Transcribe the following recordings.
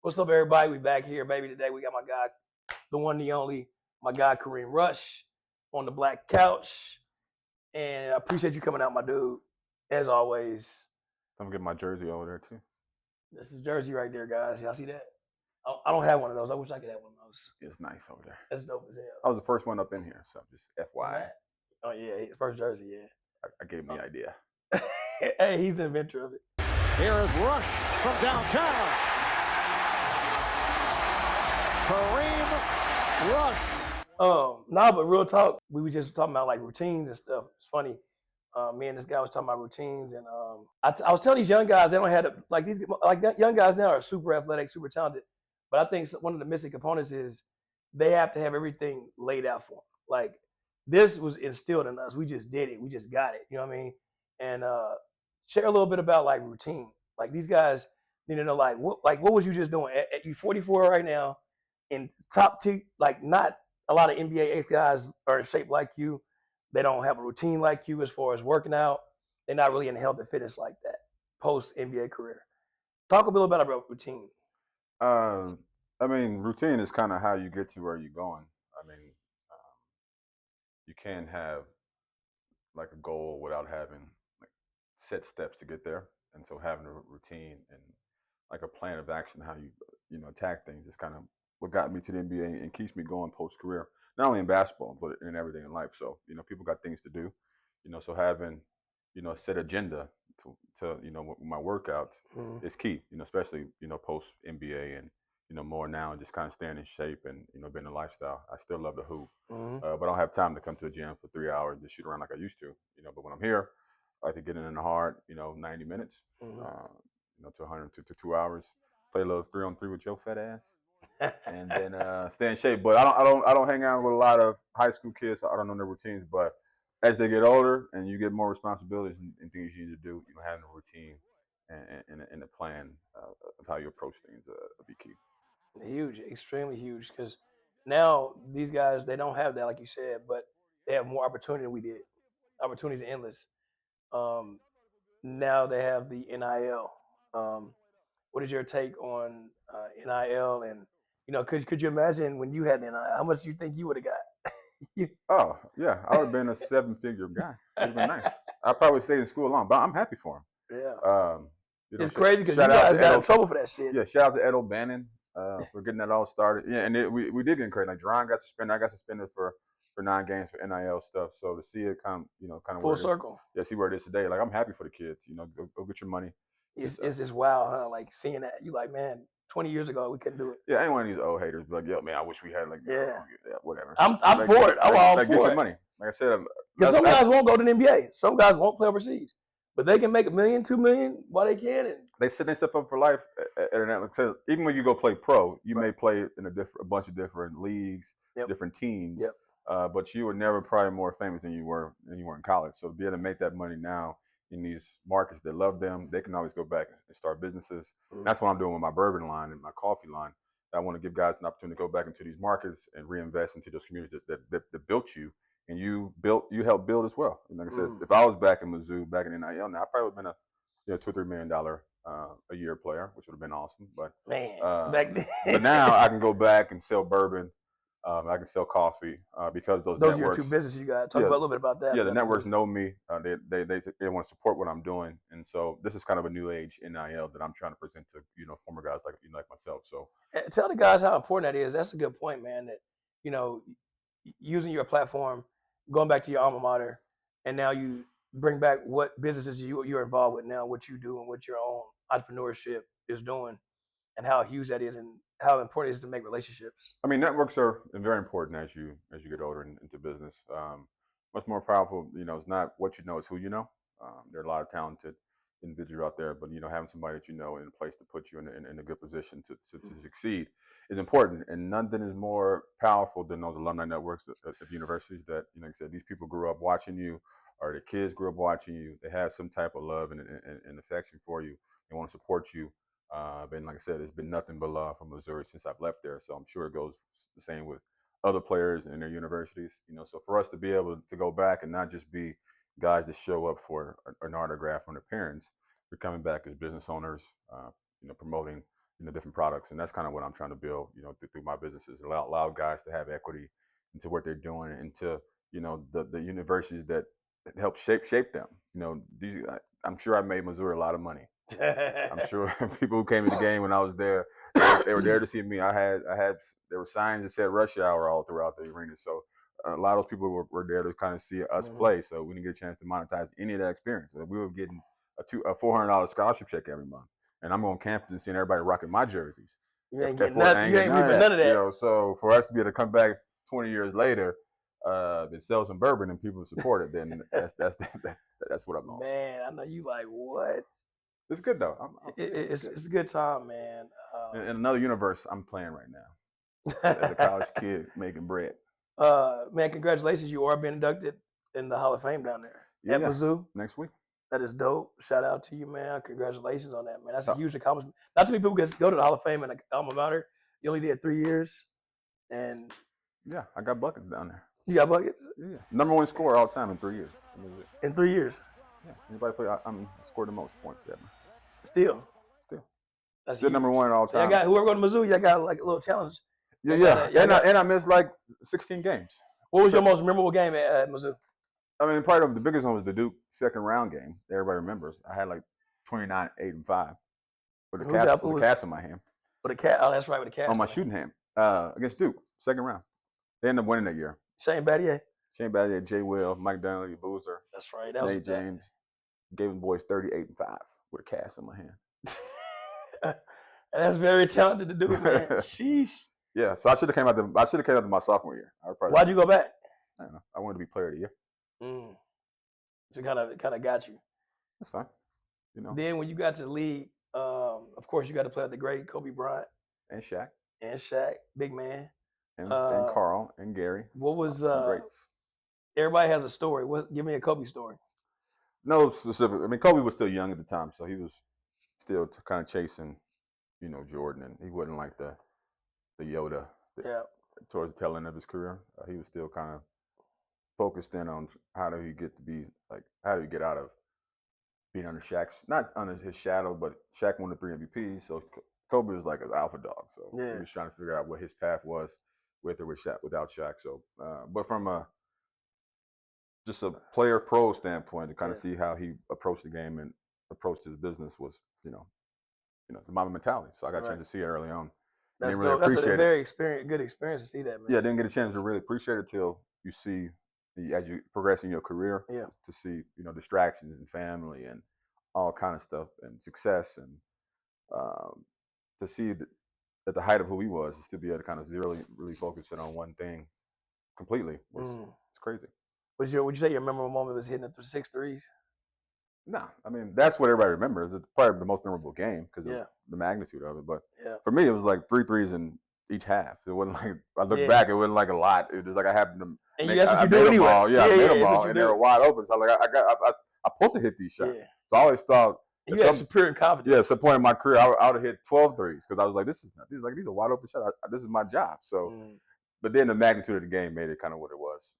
What's up, everybody? We back here, baby. Today we got my guy, the one, the only, my guy Kareem Rush on the black couch. And I appreciate you coming out, my dude. As always, I'm gonna get my jersey over there too. this is Jersey right there, guys. Y'all see that? I don't have one of those. I wish I could have one of those. It's nice over there. That's dope as hell. I was the first one up in here, so just FYI. Oh yeah, his first jersey, yeah. I gave him the idea. Hey, he's the inventor of it. Here is Rush from downtown. Kareem Rush. But real talk, we were just talking about like routines and stuff. It's funny. Me and this guy was talking about routines, and I was telling these young guys they don't have like these young guys now are super athletic, super talented. But I think one of the missing components is they have to have everything laid out for them. Like this was instilled in us. We just did it. We just got it. You know what I mean? And share a little bit about like routine. Like these guys need to know like what was you just doing? At you 44 right now, in top two, like not a lot of NBA guys are in shape like you. They don't have a routine like you as far as working out. They're not really in health and fitness like that post NBA career. Talk a little bit about routine. I mean, routine is kind of how you get to where you're going. I mean, you can't have like a goal without having like set steps to get there, and so having a routine and like a plan of action, how you attack things, is kind of what got me to the NBA and keeps me going post career. Not only in basketball, but in everything in life. So people got things to do. So having a set agenda to my workouts is key. Especially post NBA and more now, just kind of staying in shape and being a lifestyle. I still love the hoop, but I don't have time to come to the gym for 3 hours and shoot around like I used to. But when I'm here, I like to get in the hard 90 minutes, to 100 to 2 hours. Play a little 3-on-3 with your fat ass, and then stay in shape. But I don't hang out with a lot of high school kids. So I don't know their routines. But as they get older and you get more responsibilities and things you need to do, having a routine and a plan of how you approach things will be key. Huge, extremely huge. Because now these guys they don't have that, like you said, but they have more opportunity than we did. Opportunities are endless. Um, Now they have the NIL. What is your take on NIL? And could you imagine when you had the NIL, how much do you think you would have got? Oh yeah, I would have been a 7-figure guy. It would have been nice. I probably stayed in school long, but I'm happy for him. Yeah. It's Sh- crazy because you shout out guys to got Ed in trouble for that shit. Yeah, shout out to Ed O'Bannon for getting that all started. Yeah, and we did get crazy. Like Deron got suspended. I got suspended for 9 games for NIL stuff. So to see it kind of Full where it is, circle. yeah, see where it is today. Like I'm happy for the kids. Go get your money. It's just wild, huh? Like seeing that, you like, man, 20 years ago we couldn't do it. Yeah, any one of these old haters be like, yo, man, I wish we had like, Yeah. whatever. I'm like, for it. I'm all like, for get it. your money. Like I said, because some guys won't go to the NBA. Some guys won't play overseas, but they can make $1 million, $2 million while they can. And they set themselves up for life. Even when you go play pro, you may play in a bunch of different leagues, different teams. Yep. But you were never probably more famous than you were in college. So to be able to make that money now in these markets that love them, they can always go back and start businesses. That's what I'm doing with my bourbon line and my coffee line. I want to give guys an opportunity to go back into these markets and reinvest into those communities that built you, and you helped build as well. And like I said, if I was back in Mizzou, back in NIL, now I probably would have been a $2 or $3 million a year player, which would have been awesome. But man, back then. But now I can go back and sell bourbon. I can sell coffee because those networks, are your two businesses. You got to talk about a little bit about that. Yeah, the networks know me. They want to support what I'm doing, and so this is kind of a new age NIL that I'm trying to present to former guys like myself. So tell the guys how important that is. That's a good point, man. That using your platform, going back to your alma mater, and now you bring back what businesses you're involved with now, what you do, and what your own entrepreneurship is doing, and how huge that is, and how important it is to make relationships. I mean, networks are very important as you get older into business. Much more powerful, it's not what you know, it's who you know. There are a lot of talented individuals out there, but having somebody that in a place to put you in a good position to succeed is important. And nothing is more powerful than those alumni networks at universities that, like I said, these people grew up watching you, or the kids grew up watching you. They have some type of love and affection for you. They want to support you. And like I said, it's been nothing but love from Missouri since I've left there. So I'm sure it goes the same with other players in their universities. So for us to be able to go back and not just be guys that show up for an autograph from their parents, we're coming back as business owners, promoting different products, and that's kind of what I'm trying to build, through my businesses. Allow guys to have equity into what they're doing, and to the universities that help shape them. I'm sure I made Missouri a lot of money. I'm sure people who came to the game when I was there, they were there to see me. There were signs that said rush hour all throughout the arena. So a lot of those people were there to kind of see us play. So we didn't get a chance to monetize any of that experience. We were getting a $400 scholarship check every month, and I'm on campus and seeing everybody rocking my jerseys. You ain't getting nothing. You ain't reaping none of that. So for us to be able to come back 20 years later, and sell some bourbon and people support it, then that's what I'm on. Man, I know you like what? It's good though. It's a good time, man. In another universe, I'm playing right now as a college kid making bread. Man, congratulations! You are being inducted in the Hall of Fame down there at Mizzou next week. That is dope. Shout out to you, man. Congratulations on that, man. That's a huge accomplishment. Not too many people get to go to the Hall of Fame in an alma mater. You only did 3 years, and yeah, I got buckets down there. You got buckets? Yeah, number one scorer all time in 3 years. In 3 years? Yeah, anybody play? I'm scored the most points ever. Still. That's still number one all time. I got whoever go to Mizzou. Y'all got like a little challenge. Yeah. And I missed like 16 games. What was your most memorable game at Mizzou? I mean, probably the biggest one was the Duke second round game. Everybody remembers. I had like 29, 8, and 5 with a cast in my hand. With a cast? Oh, that's right, with a cast on my shooting hand against Duke, second round. They ended up winning that year. Shane Battier, Jay Will, Mike Dunleavy, Boozer. That's right. Nate James. Gave them boys 38 and 5 with a cast in my hand. That's very talented to do, man. Sheesh. Yeah, so I should have came out to my sophomore year. Why'd you go back? I don't know. I wanted to be player of the year. So kind of got you. That's fine. Then when you got to the league, of course you got to play with the great Kobe Bryant and Shaq, big man, and Carl and Gary. What was greats. Everybody has a story. Give me a Kobe story. No specific. I mean, Kobe was still young at the time, so he was still kind of chasing, Jordan, and he wasn't like the Yoda. Towards the tail end of his career, he was still kind of focused in on how do you get out of being under Shaq's, not under his shadow, but Shaq won the 3 MVPs, so Kobe was like an alpha dog. So he was trying to figure out what his path was with or without Shaq. So, but from just a player pro standpoint, to kind of see how he approached the game and approached his business was, the Mamba mentality. So I got a chance to see it early on. That's really that's a very good experience to see that, man. Yeah, I didn't get a chance to really appreciate it till you see, as you progress in your career, to see, distractions and family and all kind of stuff and success, and to see at the height of who he was, to be able to kind of really focus in on one thing completely it's crazy. Would you say your memorable moment was hitting the 6 threes? No, I mean that's what everybody remembers. It's probably the most memorable game because of the magnitude of it. But for me, it was like 3 threes in each half. It wasn't like I look back, it wasn't like a lot. It was just like I happened to. And that's what you do anyway. I made them all, and they were wide open. So I'm supposed to hit these shots. Yeah. So I always thought you had superior confidence. Yeah, at some point in my career, I would have hit 12 threes because I was like, these are wide open shots. This is my job. So, but then the magnitude of the game made it kind of what it was.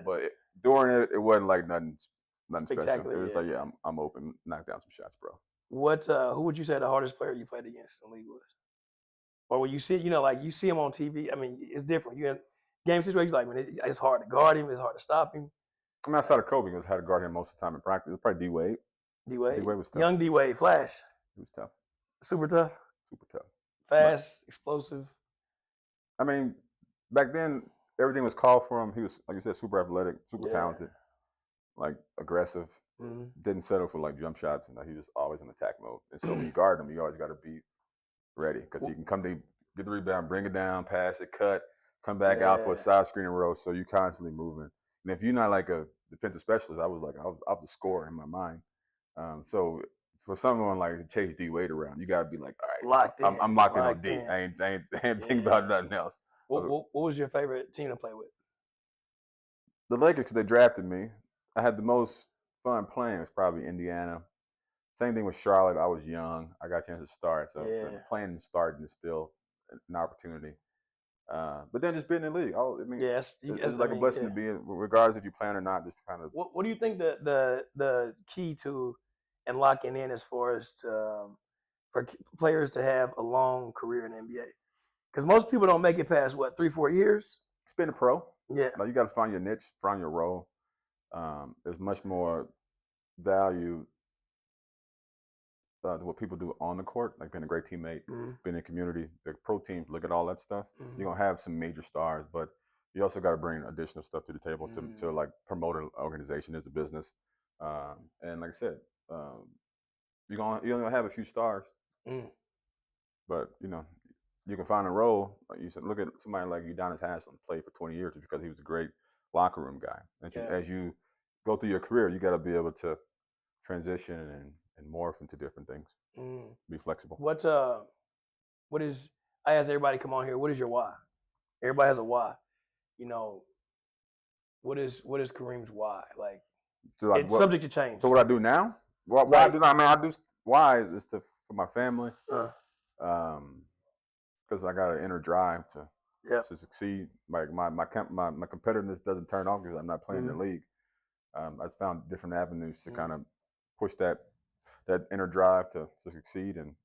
But during it wasn't like nothing special. It was like, I'm open, knock down some shots, bro. Who would you say the hardest player you played against in the league was? Or when you see, you see him on TV, I mean, it's different. You in game situations, like, man, it's hard to guard him, it's hard to stop him. I mean, outside of Kobe, it was hard to guard him most of the time in practice. It was probably D-Wade. D-Wade was tough. Young D-Wade, Flash. He was tough. Super tough. Super tough. Fast, explosive. I mean, back then, everything was called for him. He was, like you said, super athletic, super talented, like aggressive. Didn't settle for like jump shots, and he was always in attack mode. And so when you guard him, you always got to be ready because he can come to get the rebound, bring it down, pass it, cut, come back out for a side screen and roll. So you're constantly moving. And if you're not like a defensive specialist, I was a scorer in my mind. So for someone like Chase D-Wade around, you gotta be like, all right, locked in. I'm locked in on D. I ain't thinking about nothing else. What was your favorite team to play with? The Lakers, because they drafted me. I had the most fun playing was probably Indiana. Same thing with Charlotte. I was young. I got a chance to start. So playing and starting is still an opportunity. But then just being in the league. It's like a blessing to be in, regardless if you plan or not. Just kind of. What do you think the key to and locking in as far as for players to have a long career in the NBA? Because most people don't make it past what 3-4 years. It's been a pro. Yeah. Like you got to find your niche, find your role. There's much more value to what people do on the court, like being a great teammate, being in the community. The pro teams look at all that stuff. You're gonna have some major stars, but you also got to bring additional stuff to the table to like promote an organization as a business. And like I said, you're gonna have a few stars, but you can find a role. Like you said, look at somebody like Udonis Haslem, played for 20 years because he was a great locker room guy. And as you go through your career, you got to be able to transition and morph into different things. Be flexible. What is? I ask everybody, come on here. What is your why? Everybody has a why. What is Kareem's why? Like, it's subject to change. So what I do now? Why I do? I mean, I do. Why is for my family. Because I got an inner drive to succeed. Like my competitiveness doesn't turn off because I'm not playing in the league. I just found different avenues to kind of push that inner drive to succeed and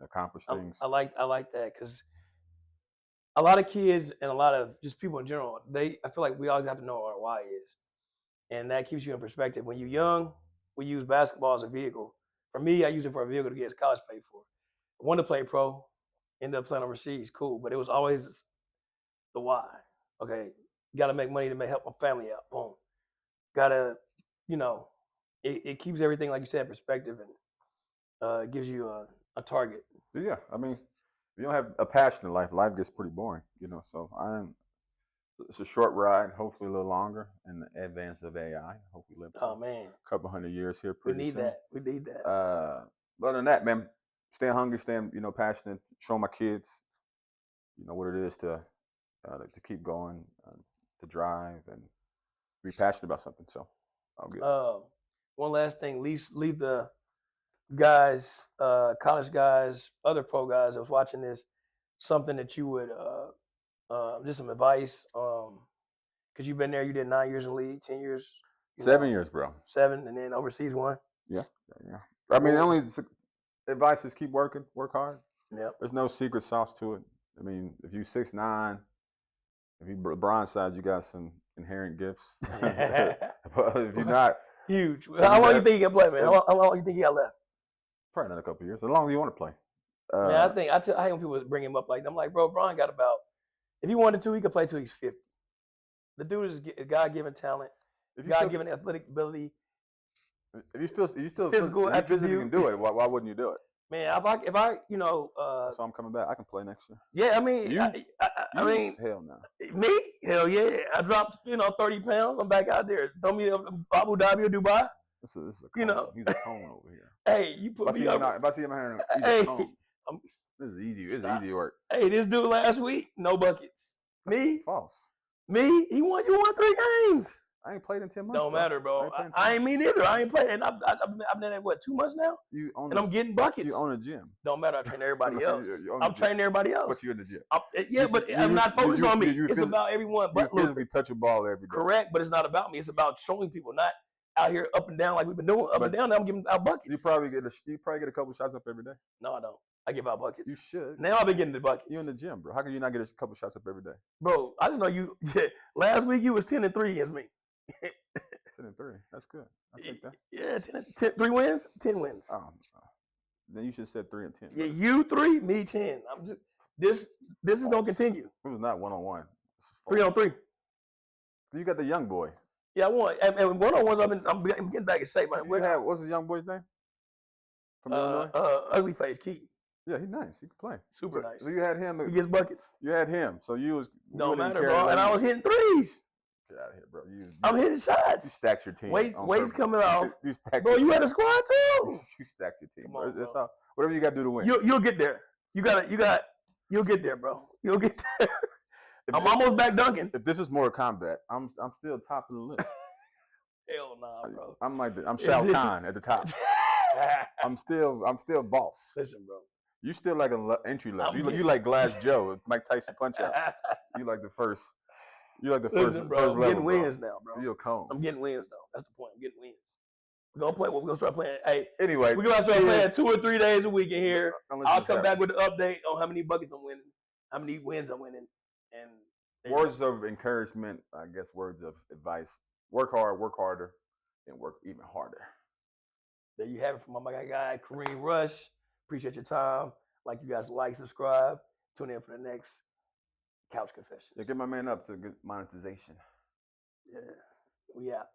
accomplish things. I like that because a lot of kids and a lot of just people in general, I feel like we always have to know what our why is, and that keeps you in perspective. When you're young, we use basketball as a vehicle. For me, I use it for a vehicle to get college paid for. I wanted to play pro, ended up playing overseas, cool, but it was always the why. Okay, got to make money to help my family out. Boom. Got to, it keeps everything, like you said, in perspective, and gives you a target. Yeah, I mean, if you don't have a passion in life gets pretty boring, So it's a short ride, hopefully a little longer, in the advance of AI. Hope we live a couple hundred years here pretty soon. We need that. Other than that, man, staying hungry, staying passionate, showing my kids, what it is to keep going, to drive and be passionate about something. So I'll get. One last thing, leave the guys, college guys, other pro guys that was watching this, something that you would just some advice, because you've been there. You did 9 years in the league, 10 years, 7 years, bro. 7, and then overseas 1. Yeah. I mean, the only advice is keep working, work hard. Yep. There's no secret sauce to it. I mean, if you 6'9", if you bronze side, you got some inherent gifts. But if you're not huge, how long you think you can play, man? How long you think you got left? Probably another couple of years. As long as you want to play. Man, I hate when people bring him up like that. I'm like, bro, Bron got about. If he wanted to, he could play till he's 50. The dude is a God-given talent, God-given athletic ability. If you still physical attribute, you can do it. Why wouldn't you do it? Man, if I so I'm coming back. I can play next year. Yeah, I mean, I mean, hell no. Me, hell yeah. I dropped 30 pounds. I'm back out there. Throw me Abu Dhabi or Dubai. This is a cone. He's a cone over here. Hey, you put me up. If I see him here, he's a cone. This is easy. It's easy work. Hey, this dude last week, no buckets. Me? False. Me? You won 3 games. I ain't played in 10 months. Don't matter, bro. I ain't me neither. I ain't playing. And I've been at 2 months now? And I'm getting buckets. You own a gym. Don't matter. I train everybody else. I'm training everybody else. But you in the gym. I'm not focused on me. It's about everyone. But you physically touch a ball every day. Correct, but it's not about me. It's about showing people, not out here up and down like we've been doing. Up and down, now I'm giving out buckets. You probably get a couple shots up every day. No, I don't. I give out buckets. You should. Now I've been getting the buckets. You in the gym, bro. How can you not get a couple shots up every day? Bro, I just know you. Last week you was 10-3 against me. 10-3. That's good. I take that. Yeah, 3 wins, 10 wins. Then you should have said 3 and 10. Yeah, you 3, me 10. I'm just this is gonna continue. It was not 1-on-1. 3-on-3. You got the young boy. Yeah, I won. And 1-on-ones, I'm getting back in shape. What's the young boy's name? From Illinois? Ugly face Keaton. Yeah, he's nice. He can play. Super nice. So you had him. He gets buckets. You had him. So you was. Don't matter, bro. And I was hitting threes. Get out of here, bro. I'm hitting shots. You stacked your team. Weight's coming out. You stacked. Bro, you had a squad too. You stacked your team. Come on, it's all, whatever you got to do to win. You'll get there. You'll get there, bro. You'll get there. I'm almost back dunking. If this is Mortal Kombat, I'm still top of the list. Hell nah, bro. I'm Shao Kahn at the top. I'm still boss. Listen, bro. You still like an entry level. You like Glass Joe, Mike Tyson Punch Out. You like the first. You like the first. Listen, bro. I'm getting wins now, bro. You're a cone. I'm getting wins though. That's the point. I'm getting wins. We're gonna play. We're gonna start playing. Hey, Anyway, we're gonna start playing 2 or 3 days a week in here. unless I'll it's come that- back with an update on how many buckets I'm winning, how many wins I'm winning, and words of encouragement. I guess words of advice: work hard, work harder, and work even harder. there you have it from my guy Kareem Rush. Appreciate your time. Like you guys, like, subscribe, tune in for the next Couch Confessions. Yeah, get my man up to good monetization. Yeah, we out.